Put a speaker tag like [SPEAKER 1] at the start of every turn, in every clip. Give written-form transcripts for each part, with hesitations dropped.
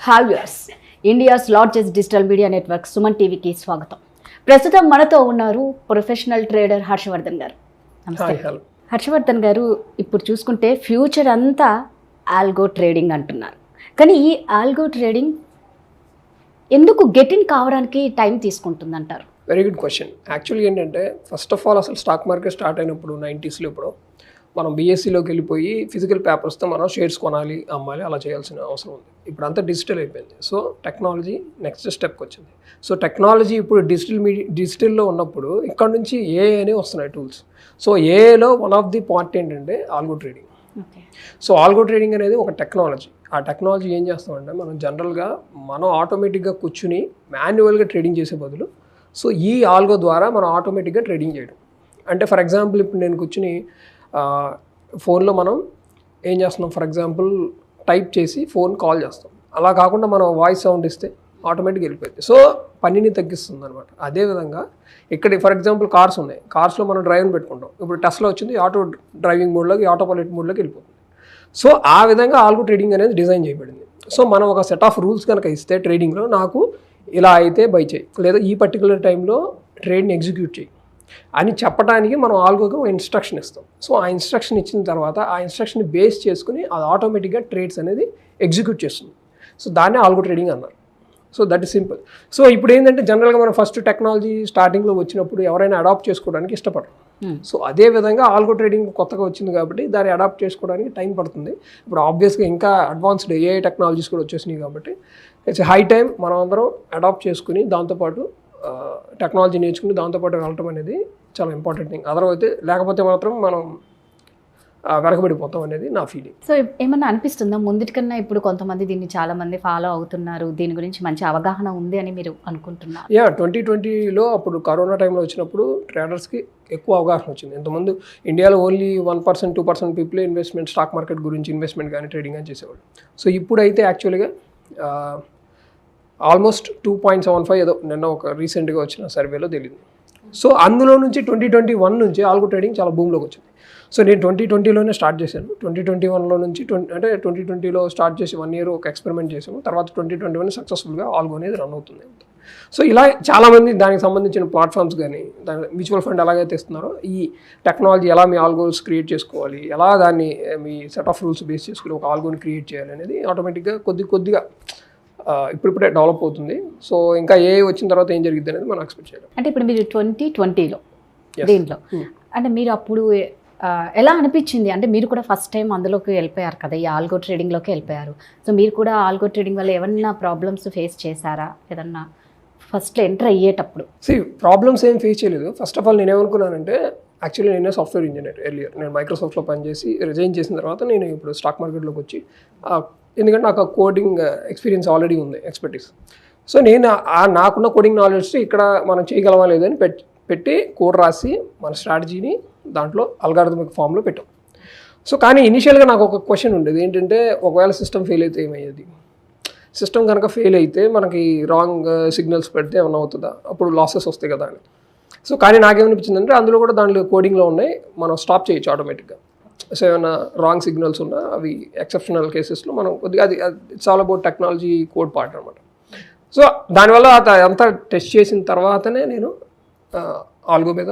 [SPEAKER 1] Hi viewers, India's largest digital media network Suman టీవీకి స్వాగతం. ప్రస్తుతం మనతో ఉన్నారు ప్రొఫెషనల్ ట్రేడర్ హర్షవర్ధన్ గారు. నమస్తే హర్షవర్ధన్ గారు. ఇప్పుడు చూసుకుంటే ఫ్యూచర్ అంతా ఆల్గో ట్రేడింగ్ అంటున్నారు, కానీ ఈ ఆల్గో ట్రేడింగ్ ఎందుకు గెట్ ఇన్ కావడానికి టైం తీసుకుంటుంది అంటారు?
[SPEAKER 2] Very good question. యాక్చువల్గా ఏంటంటే ఫస్ట్ ఆఫ్ ఆల్ అసలు స్టాక్ మార్కెట్ స్టార్ట్ అయినప్పుడు 90sలో ఇప్పుడు మనం బీఎస్సీలోకి వెళ్ళిపోయి ఫిజికల్ పేపర్స్తో మనం షేర్స్ కొనాలి అమ్మాలి అలా చేయాల్సిన అవసరం ఉంది. ఇప్పుడు అంతా డిజిటల్ అయిపోయింది. సో టెక్నాలజీ నెక్స్ట్ స్టెప్కి వచ్చింది. సో టెక్నాలజీ ఇప్పుడు డిజిటల్లో ఉన్నప్పుడు ఇక్కడ నుంచి ఏఐ అనేవి వస్తున్నాయి టూల్స్. సో ఏఐలో వన్ ఆఫ్ ది పార్ట్ ఏంటంటే algo trading. So algo trading అనేది ఒక టెక్నాలజీ. ఆ టెక్నాలజీ ఏం చేస్తామంటే మనం జనరల్గా మనం ఆటోమేటిక్గా కూర్చుని మాన్యువల్గా ట్రేడింగ్ చేసే బదులు సో ఈ ఆల్గో ద్వారా మనం ఆటోమేటిక్గా ట్రేడింగ్ చేయడం. అంటే ఫర్ ఎగ్జాంపుల్ ఇప్పుడు నేను కూర్చుని ఫోన్లో మనం ఏం చేస్తున్నాం, ఫర్ ఎగ్జాంపుల్ టైప్ చేసి ఫోన్ కాల్ చేస్తాం. అలా కాకుండా మనం వాయిస్ సౌండ్ ఇస్తే ఆటోమేటిక్గా వెళ్ళిపోయింది. సో పనిని తగ్గిస్తుంది అనమాట. అదేవిధంగా ఇక్కడ ఫర్ ఎగ్జాంపుల్ కార్స్ ఉన్నాయి. కార్స్లో మనం డ్రైవింగ్ పెట్టుకుంటాం. ఇప్పుడు టెస్లా వచ్చింది, ఆటో డ్రైవింగ్ మోడ్లోకి ఆటో పైలట్ మోడ్లోకి వెళ్ళిపోతుంది. సో ఆ విధంగా ఆల్గో ట్రేడింగ్ అనేది డిజైన్ చేయబడింది. సో మనం ఒక సెట్ ఆఫ్ రూల్స్ కనుక ఇస్తే ట్రేడింగ్లో నాకు ఇలా అయితే బై చేయి, లేదా ఈ పర్టికులర్ టైంలో ట్రేడ్ని ఎగ్జిక్యూట్ చేయి అని చెప్పడానికి మనం ఆల్గోకి ఒక ఇన్స్ట్రక్షన్ ఇస్తాం. సో ఆ ఇన్స్ట్రక్షన్ ఇచ్చిన తర్వాత ఆ ఇన్స్ట్రక్షన్ని బేస్ చేసుకుని అది ఆటోమేటిక్గా ట్రేడ్స్ అనేది ఎగ్జిక్యూట్ చేస్తుంది. సో దాన్నే ఆల్గో ట్రేడింగ్ అన్నారు. So that is simple. So ఇప్పుడు ఏంటంటే జనరల్గా మనం ఫస్ట్ టెక్నాలజీ స్టార్టింగ్లో వచ్చినప్పుడు ఎవరైనా అడాప్ట్ చేసుకోవడానికి ఇష్టపడరు. సో అదే విధంగా ఆల్గో ట్రేడింగ్ కొత్తగా వచ్చింది కాబట్టి దాన్ని అడాప్ట్ చేసుకోవడానికి టైం పడుతుంది. ఇప్పుడు ఆబ్వియస్గా ఇంకా అడ్వాన్స్డ్ ఏఐ టెక్నాలజీస్ కూడా వచ్చేసినాయి కాబట్టి ఇట్స్ హై టైం మనం అందరం అడాప్ట్ చేసుకుని దాంతోపాటు టెక్నాలజీ నేర్చుకుని దాంతోపాటు వెళ్ళటం అనేది చాలా ఇంపార్టెంట్ థింగ్. అదర్వైతే లేకపోతే మాత్రం మనం వెనకబడిపోతాం అనేది నా ఫీలింగ్.
[SPEAKER 1] సో ఏమన్నా అనిపిస్తుందా ముందుకన్నా ఇప్పుడు కొంతమంది దీన్ని చాలా మంది ఫాలో అవుతున్నారు, దీని గురించి మంచి అవగాహన ఉంది అని మీరు అనుకుంటున్నారు?
[SPEAKER 2] 2020లో అప్పుడు కరోనా టైంలో వచ్చినప్పుడు ట్రేడర్స్కి ఎక్కువ అవగాహన వచ్చింది. ఇంతకుముందు ఇండియాలో only 1% 2% people investment stock market గురించి ఇన్వెస్ట్మెంట్ కానీ ట్రేడింగ్ కానీ చేసేవాళ్ళు. సో ఇప్పుడైతే యాక్చువల్గా ఆల్మోస్ట్ 2.75 ఏదో నిన్న ఒక రీసెంట్గా వచ్చిన సర్వేలో తెలియదు. సో అందులో నుంచి 2021 నుంచి ఆల్గో ట్రేడింగ్ చాలా భూమిలోకి వచ్చింది. సో నేను 2020లోనే స్టార్ట్ చేశాను. 2021లో నుంచి అంటే 2020లో స్టార్ట్ చేసి 1 year ఒక ఎక్స్పెరిమెంట్ చేసాము. తర్వాత 2021 సక్సెస్ఫుల్గా ఆల్గో అనేది రన్ అవుతుంది. సో ఇలా చాలామంది దానికి సంబంధించిన ప్లాట్ఫామ్స్ కానీ దాని మ్యూచువల్ ఫండ్ ఎలాగైతే ఇస్తున్నారో ఈ టెక్నాలజీ ఎలా మీ ఆల్గోస్ క్రియేట్ చేసుకోవాలి, ఎలా దాన్ని మీ సెట్ ఆఫ్ రూల్స్ బేస్ చేసుకుని ఒక ఆల్గోని క్రియేట్ చేయాలి అనేది ఆటోమేటిక్గా కొద్దిగా ఇప్పుడిప్పుడే డెవలప్ అవుతుంది. సో ఇంకా ఏ వచ్చిన తర్వాత ఏం జరిగింది అనేది మనం ఎక్స్పెక్ట్ చేయాలి.
[SPEAKER 1] అంటే ఇప్పుడు మీరు 2020లో దీంట్లో అంటే మీరు అప్పుడు ఎలా అనిపించింది? అంటే మీరు కూడా ఫస్ట్ టైం అందులోకి వెళ్ళిపోయారు కదా, ఈ ఆల్గో ట్రేడింగ్లోకి వెళ్ళిపోయారు. సో మీరు కూడా ఆల్గో ట్రేడింగ్ వల్ల ఏమన్నా ప్రాబ్లమ్స్ ఫేస్ చేశారా ఏదన్నా ఫస్ట్లో ఎంటర్ అయ్యేటప్పుడు?
[SPEAKER 2] ప్రాబ్లమ్స్ ఏం ఫేస్ చేయలేదు. ఫస్ట్ ఆఫ్ ఆల్ నేనేమనుకున్నానంటే యాక్చువల్లీ నేనే సాఫ్ట్వేర్ ఇంజనీర్ ఎర్లియర్. నేను మైక్రోసాఫ్ట్లో పనిచేసి రిజైన్ చేసిన తర్వాత నేను ఇప్పుడు స్టాక్ మార్కెట్లోకి వచ్చి ఎందుకంటే నాకు ఆ కోడింగ్ ఎక్స్పీరియన్స్ ఆల్రెడీ ఉంది, ఎక్స్పర్టీస్. సో నేను నాకున్న కోడింగ్ నాలెడ్జ్ ఇక్కడ మనం చేయగలమా లేదని పెట్టి కోడ్ రాసి మన స్ట్రాటజీని దాంట్లో అల్గారిథమిక్ ఫామ్లో పెట్టాం. సో కానీ ఇనిషియల్గా నాకు ఒక క్వశ్చన్ ఉండేది ఏంటంటే ఒకవేళ సిస్టమ్ ఫెయిల్ అయితే ఏమయ్యేది, సిస్టమ్ కనుక ఫెయిల్ అయితే మనకి రాంగ్ సిగ్నల్స్ పెడితే ఏమన్నా అవుతుందా, అప్పుడు లాసెస్ వస్తాయి కదా అని. సో కానీ నాకేమనిపించిందంటే అందులో కూడా దాంట్లో కోడింగ్లో ఉన్నాయి, మనం స్టాప్ చేయొచ్చు ఆటోమేటిక్గా. సో ఏమైనా రాంగ్ సిగ్నల్స్ ఉన్నా అవి ఎక్సెప్షనల్ కేసెస్లో మనం కొద్దిగా అది it's all about technology code part అనమాట. సో దానివల్ల అంతా టెస్ట్ చేసిన తర్వాతనే నేను ఆల్గో మీద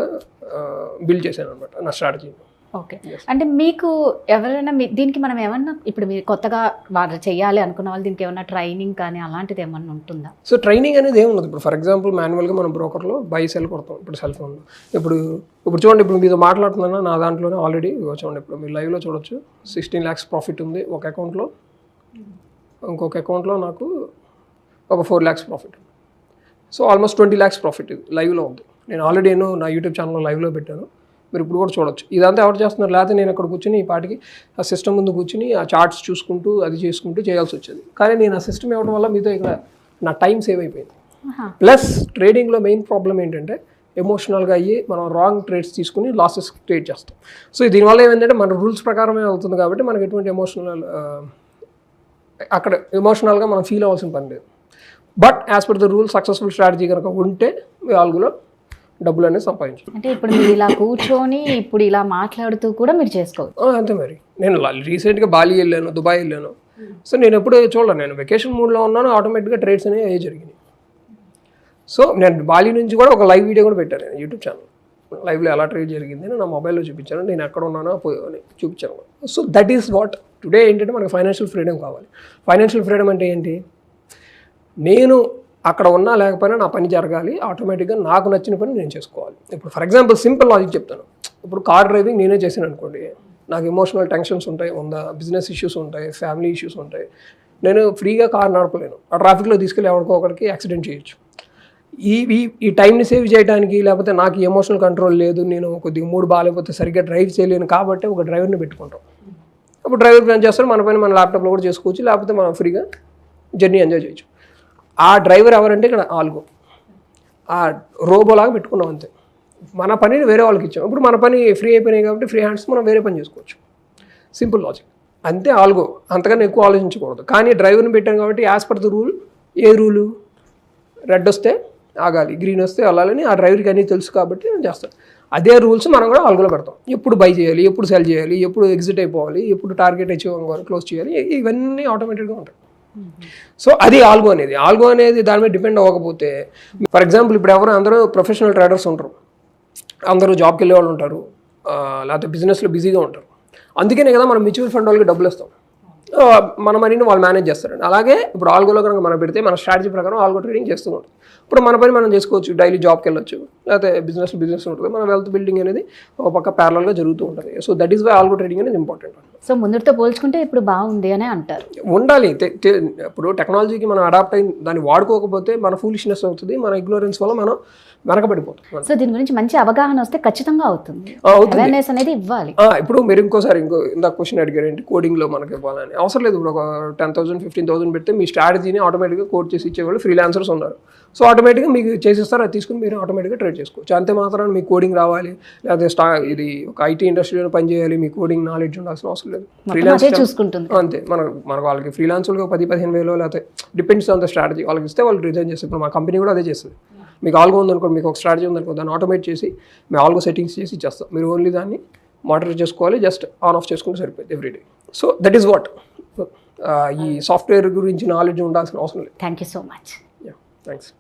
[SPEAKER 2] బిల్డ్ చేశాను అనమాట నా స్ట్రాటజీని.
[SPEAKER 1] ఓకే. అంటే మీకు ఎవరైనా దీనికి మనం ఏమన్నా ఇప్పుడు మీరు కొత్తగా వాళ్ళు చేయాలి అనుకున్న వాళ్ళు దీనికి ఏమన్నా ట్రైనింగ్ కానీ అలాంటిది ఏమన్నా ఉంటుందా?
[SPEAKER 2] సో ట్రైనింగ్ అనేది ఏముండదు. ఇప్పుడు ఫర్ ఎగ్జాంపుల్ మాన్యువల్గా మనం బ్రోకర్లో బై సెల్ కొడతాం ఇప్పుడు సెల్ ఫోన్లో. ఇప్పుడు చూడండి, ఇప్పుడు మీతో మాట్లాడుతున్నా నా దాంట్లోనే ఆల్రెడీ చూడండి, ఇప్పుడు మీరు లైవ్లో చూడొచ్చు 16 lakhs ప్రాఫిట్ ఉంది ఒక అకౌంట్లో. ఇంకొక అకౌంట్లో నాకు ఒక 4 lakhs profit. So almost 20 lakhs profit ఇది లైవ్లో ఉంది. నేను ఆల్రెడీ నా యూట్యూబ్ ఛానల్లో లైవ్లో పెట్టాను, మీరు ఇప్పుడు కూడా చూడొచ్చు. ఇదంతా ఎవరు చేస్తున్నారు, లేకపోతే నేను అక్కడ కూర్చొని ఈ పాటికి ఆ సిస్టమ్ ముందు కూర్చొని ఆ చార్ట్స్ చూసుకుంటూ అది చేసుకుంటూ చేయాల్సి వచ్చేది. కానీ నేను ఆ సిస్టమ్ ఇవ్వడం వల్ల మీతో ఇక్కడ నా టైం సేవ్ అయిపోయింది. ప్లస్ ట్రేడింగ్లో మెయిన్ ప్రాబ్లం ఏంటంటే ఎమోషనల్గా అయ్యి మనం రాంగ్ ట్రేడ్స్ తీసుకుని లాసెస్ క్రియేట్ చేస్తాం. సో దీనివల్ల ఏమైందంటే మన రూల్స్ ప్రకారమే అవుతుంది కాబట్టి మనకు ఎటువంటి అక్కడ ఎమోషనల్గా మనం ఫీల్ అవ్వాల్సిన పని లేదు. But as per the rule successful strategy కనుక ఉంటే ఆల్గోలో డబ్బులు అనేది సంపాదించు.
[SPEAKER 1] అంటే ఇప్పుడు మీరు ఇలా కూర్చొని ఇప్పుడు ఇలా మాట్లాడుతూ కూడా మీరు చేసుకోవచ్చు.
[SPEAKER 2] అంతే మరి. నేను రీసెంట్గా బాలి వెళ్ళాను, దుబాయ్ వెళ్ళాను. సో నేను ఎప్పుడు చూడలేదు, నేను వెకేషన్ మూడ్లో ఉన్నాను, ఆటోమేటిక్గా ట్రేడ్స్ అనేవి జరిగినాయి. సో నేను బాలి నుంచి కూడా ఒక లైవ్ వీడియో కూడా పెట్టాను నేను యూట్యూబ్ ఛానల్. లైవ్లో ఎలా ట్రేడ్ జరిగింది నా మొబైల్లో చూపించాను, నేను ఎక్కడ ఉన్నానో అని చూపించాను. So that is what today ఏంటంటే మనకు ఫైనాన్షియల్ ఫ్రీడమ్ కావాలి. ఫైనాన్షియల్ ఫ్రీడమ్ అంటే ఏంటి, నేను అక్కడ ఉన్నా లేకపోయినా నా పని జరగాలి, ఆటోమేటిక్గా నాకు నచ్చిన పని నేను చేసుకోవాలి. ఇప్పుడు ఫర్ ఎగ్జాంపుల్ సింపుల్ లాజిక్ చెప్తాను. ఇప్పుడు కార్ డ్రైవింగ్ నేనే చేశాను అనుకోండి, నాకు ఎమోషనల్ టెన్షన్స్ ఉంటాయి, బిజినెస్ ఇష్యూస్ ఉంటాయి, ఫ్యామిలీ ఇష్యూస్ ఉంటాయి, నేను ఫ్రీగా కార్ నడపలేను. ఆ ట్రాఫిక్లో తీసుకెళ్ళి ఎవరికో ఒకరికి యాక్సిడెంట్ చేయొచ్చు. ఈ టైంని సేవ్ చేయడానికి, లేకపోతే నాకు ఎమోషనల్ కంట్రోల్ లేదు, నేను కొద్దిగా మూడు బాగాలేకపోతే సరిగ్గా డ్రైవ్ చేయలేను కాబట్టి ఒక డ్రైవర్ని పెట్టుకుంటాం. అప్పుడు డ్రైవర్ ప్లాన్ చేస్తారు, మన పైన మన ల్యాప్టాప్లో కూడా చేసుకోవచ్చు, లేకపోతే మనం ఫ్రీగా జర్నీ ఎంజాయ్ చేయొచ్చు. ఆ డ్రైవర్ ఎవరంటే ఇక్కడ ఆల్గో, ఆ రోబోలాగా పెట్టుకున్నాం అంతే. మన పనిని వేరే వాళ్ళకి ఇచ్చాం. ఇప్పుడు మన పని ఫ్రీ అయిపోయినాయి కాబట్టి ఫ్రీ హ్యాండ్స్ మనం వేరే పని చేసుకోవచ్చు. సింపుల్ లాజిక్ అంతే. ఆల్గో అంతకన్నా ఎక్కువ ఆలోచించకూడదు. కానీ డ్రైవర్ని పెట్టాం కాబట్టి as per the rule, A rule, red వస్తే ఆగాలి, గ్రీన్ వస్తే వెళ్ళాలని ఆ డ్రైవర్కి అన్నీ తెలుసు కాబట్టి నేను చేస్తాను. అదే రూల్స్ మనం కూడా ఆల్గోలో పెడతాం. ఎప్పుడు బై చేయాలి, ఎప్పుడు సెల్ చేయాలి, ఎప్పుడు ఎగ్జిట్ అయిపోవాలి, ఎప్పుడు టార్గెట్ అచీవ్ అవ్వాలి, క్లోజ్ చేయాలి, ఇవన్నీ ఆటోమేటిక్గా ఉంటాయి. సో అది ఆల్గో అనేది దాని మీద డిపెండ్ అవ్వకపోతే, ఫర్ ఎగ్జాంపుల్ ఇప్పుడు అందరూ ప్రొఫెషనల్ ట్రేడర్స్ ఉంటారు, అందరూ జాబ్కి వెళ్ళే వాళ్ళు ఉంటారు, లేకపోతే బిజినెస్లో బిజీగా ఉంటారు. అందుకనే కదా మనం మ్యూచువల్ ఫండ్ వాళ్ళకి డబ్బులు ఇస్తాం, మన మనీని వాళ్ళు మేనేజ్ చేస్తారండి. అలాగే ఇప్పుడు ఆల్గోలో కనుక మనం పెడితే మన స్ట్రాటజీ ప్రకారం ఆల్గో ట్రేడింగ్ చేస్తూ ఉంటాం. ఇప్పుడు మన పని మనం చేసుకోవచ్చు, డైలీ జాబ్కి వెళ్ళొచ్చు, లేకపోతే బిజినెస్ ఉంటుంది, మన వెల్త్ బిల్డింగ్ అనేది ఒక పక్క ప్యారలల్గా జరుగుతూ ఉంటుంది. So that is why algo trading అనేది ఇంపార్టెంట్.
[SPEAKER 1] సో ముందుతో పోల్చుకుంటే ఇప్పుడు బాగుంది అని అంటారు.
[SPEAKER 2] ఉండాలి. ఇప్పుడు టెక్నాలజీకి మనం అడాప్ట్ అయి దాన్ని వాడుకోకపోతే మన ఫూలిష్నెస్ అవుతుంది, మన ఇగ్నోరెన్స్ వల్ల మనం వెనకబడిపోతాం.
[SPEAKER 1] సో దీని గురించి మంచి అవగాహన వస్తే ఖచ్చితంగా అవుతుంది, అవేర్నెస్ అనేది ఇవ్వాలి.
[SPEAKER 2] ఇప్పుడు మీరు ఇందాక క్వశ్చన్ అడిగారు ఏంటి, కోడింగ్లో మనకి ఇవ్వాలని అవసరం లేదు. ఇప్పుడు ఒక 10,000 15,000 పెడితే మీ స్ట్రాటజీని ఆటోమేటిక్గా కోడ్ చేసి ఇచ్చేవాళ్ళు ఫ్రీలాన్సర్స్ ఉన్నారు. సో ఆటోమేటిక్గా మీకు చేసిస్తారు, అది తీసుకుని మీరు ఆటోమేటిక్గా ట్రేడ్ చేసుకోవచ్చు. అంతే మాత్రం మీకు కోడింగ్ రావాలి, లేకపోతే ఇది ఒక ఐటీ ఇండస్ట్రీలో పనిచేయాలి, మీ కోడింగ్ నాలెడ్జ్ ఉండాల్సిన అవసరం లేదు. ఫ్రీలాన్స్
[SPEAKER 1] చూసుకుంటుంది
[SPEAKER 2] అంతే. మనకు వాళ్ళకి ఫ్రీలాన్సర్గా 10-15 వేలు, లేకపోతే డిపెండ్స్ ఆన్ ద స్ట్రాటజీ, వాళ్ళకి ఇస్తే వాళ్ళు రిజైన్ చేస్తారు. ఇప్పుడు మా కంపెనీ కూడా అదే చేస్తుంది. మీకు ఆల్గో ఉందనుకోండి, మీకు ఒక స్ట్రాటజీ ఉందనుకో, దాన్ని ఆటోమేట్ చేసి మేము ఆల్గో సెట్టింగ్స్ చేసి ఇచ్చేస్తాం. మీరు ఓన్లీ దాన్ని మానిటర్ చేసుకోవాలి, జస్ట్ ఆన్ ఆఫ్ చేసుకుంటే సరిపోతుంది everyday. So that is what ఈ సాఫ్ట్వేర్ గురించి నాలెడ్జ్ ఉండాల్సిన అవసరం లేదు.
[SPEAKER 1] Thank you so much.
[SPEAKER 2] Thanks.